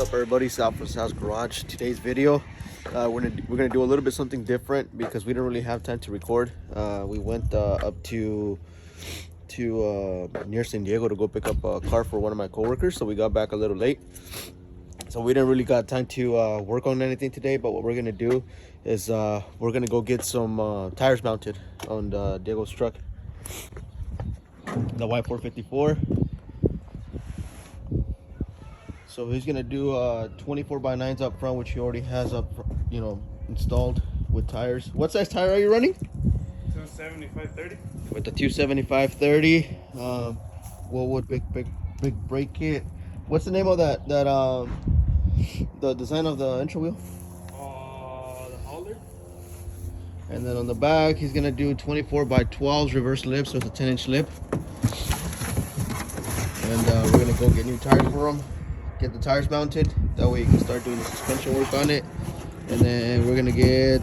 up, everybody? Southwest House Garage. Today's video, we're gonna do a little bit something different because we didn't really have time to record. We went up to near San Diego to go pick up a car for one of my coworkers, so we got back a little late. So we didn't really got time to work on anything today. But what we're gonna do is we're gonna go get some tires mounted on Diego's truck, the Y454. So he's gonna do 24x9s up front, which he already has installed with tires. What size tire are you running? 275/30. With the 275/30. Wood big brake kit. What's the name of that the design of the intro wheel? The Holder. And then on the back, he's gonna do 24x12s reverse lips with a 10-inch lip. And we're gonna go get new tires for him. Get the tires mounted. That way you can start doing the suspension work on it. And then we're gonna get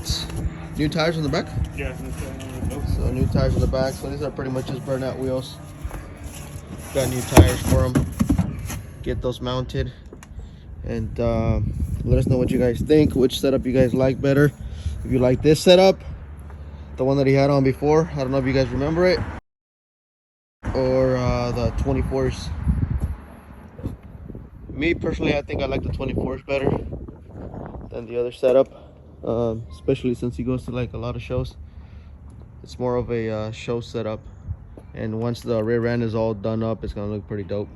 new tires on the back. Yeah. So new tires on the back. So these are pretty much just burnout wheels. Got new tires for them. Get those mounted. And let us know what you guys think. Which setup you guys like better. If you like this setup, the one that he had on before. I don't know if you guys remember it. Or the 24s. Me personally, I think I like the 24s better than the other setup, especially since he goes to like a lot of shows. It's more of a show setup, and once the rear end is all done up, it's gonna look pretty dope.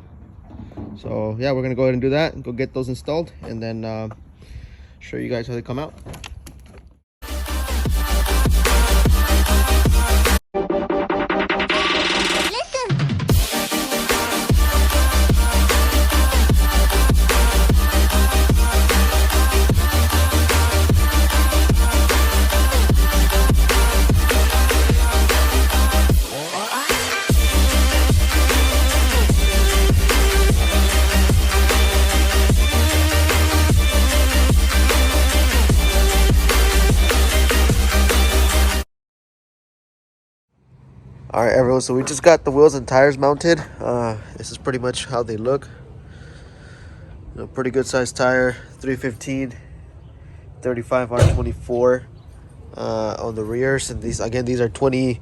So yeah, we're gonna go ahead and do that and go get those installed, and then show you guys how they come out. All right, everyone, so we just got the wheels and tires mounted. This is pretty much how they look. Pretty good sized tire, 315, 35 R24 on the rears. And these are 24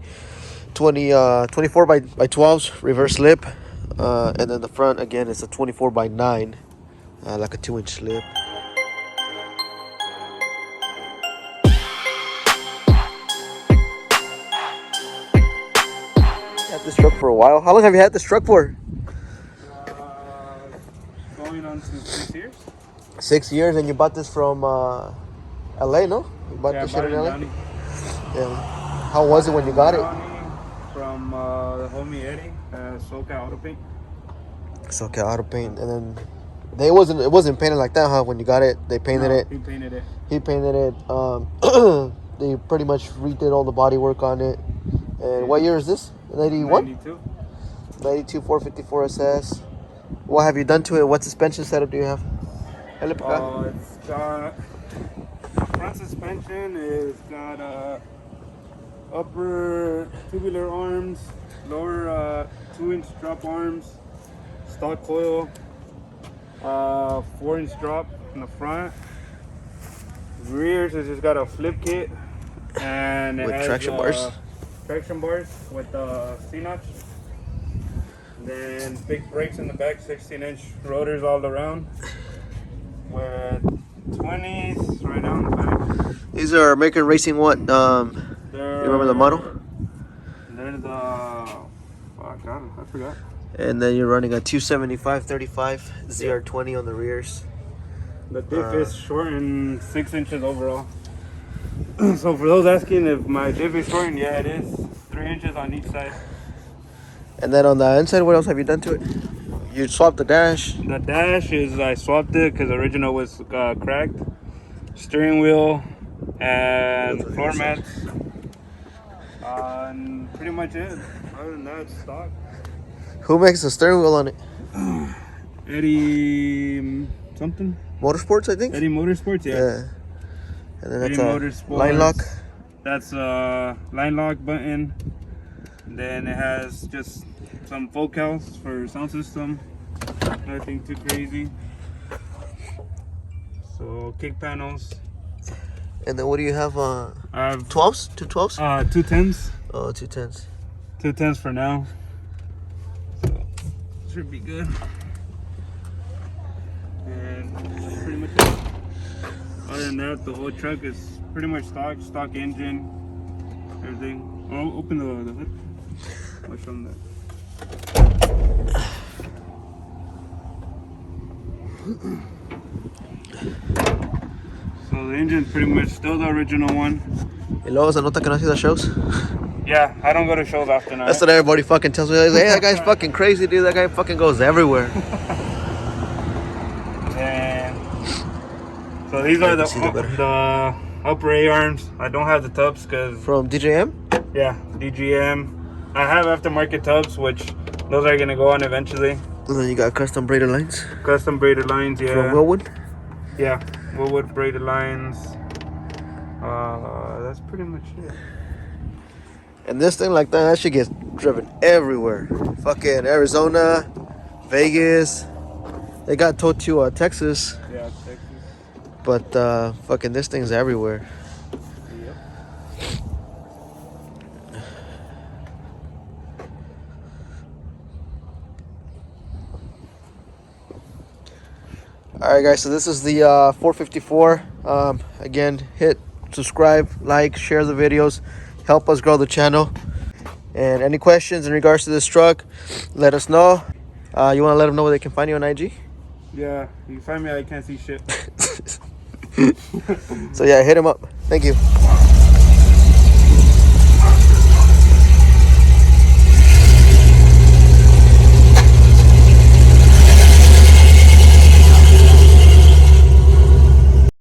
by 12s reverse lip. And then the front, again, is a 24x9, like a 2-inch lip. Had this truck for a while. How long have you had this truck for? Going on to 6 years. 6 years, and you bought this from LA, no? You bought this shit in LA? Yeah. How was it when you got it? From the homie Eddie, SoCal Auto Paint. SoCal Auto Paint, and then it wasn't painted like that, huh? When you got it, they painted it. He painted it. He painted it. They pretty much redid all the body work on it. And what year is this? 91? 92. 92 454 SS. What have you done to it? What suspension setup do you have? It's got front suspension. It's got upper tubular arms, lower 2-inch drop arms, stock coil, 4-inch drop in the front. Rears has just got a flip kit, and it with has traction bars. Traction bars with C-notch. Then big brakes in the back, 16-inch rotors all around with 20s right down the back. These are American Racing what? You remember the model? They're the... I forgot. And then you're running a 275/35 ZR20 on the rears. The diff is shortened 6 inches overall. So for those asking if my diff is shortened, yeah, it is. 3 inches on each side. And then on the inside, what else have you done to it? You swapped the dash. The dash is, I swapped it because the original was cracked. Steering wheel and floor mats. And pretty much it. Other than that, it's stock. Who makes the steering wheel on it? Eddie something? Motorsports, I think? Eddie Motorsports, yeah. And then Eddie that's a Motorsports. line lock. That's a line lock button. Then it has just some focals for sound system. Nothing too crazy. So kick panels. And then what do you have? I have 12s? Two 12s? two 10s. Oh, two 10s. Two 10s for now. So should be good. And that's pretty much it. Other than that, the whole truck is pretty much stock engine, everything. Oh, open the hood. I'll show them that. So the engine's pretty much still the original one. Y luego se nota que no haces shows. Yeah, I don't go to shows often. That's what everybody fucking tells me. They're like, hey, that guy's fucking crazy, dude. That guy fucking goes everywhere. And so these are the upper A-arms. I don't have the tubs because... From DJM? Yeah, DGM. I have aftermarket tubs, which those are going to go on eventually. And then you got custom braided lines. Custom braided lines, yeah. From Willwood? Yeah, Willwood braided lines. That's pretty much it. And this thing like that shit gets driven everywhere. Fucking Arizona, Vegas. They got towed to Texas. Yeah, Texas. But fucking this thing's everywhere. Yep. Alright guys, so this is the 454. Again, hit subscribe, like, share the videos. Help us grow the channel. And any questions in regards to this truck, let us know. You want to let them know where they can find you on IG? Yeah, you can find me, I can't see shit. So yeah, hit him up. Thank you.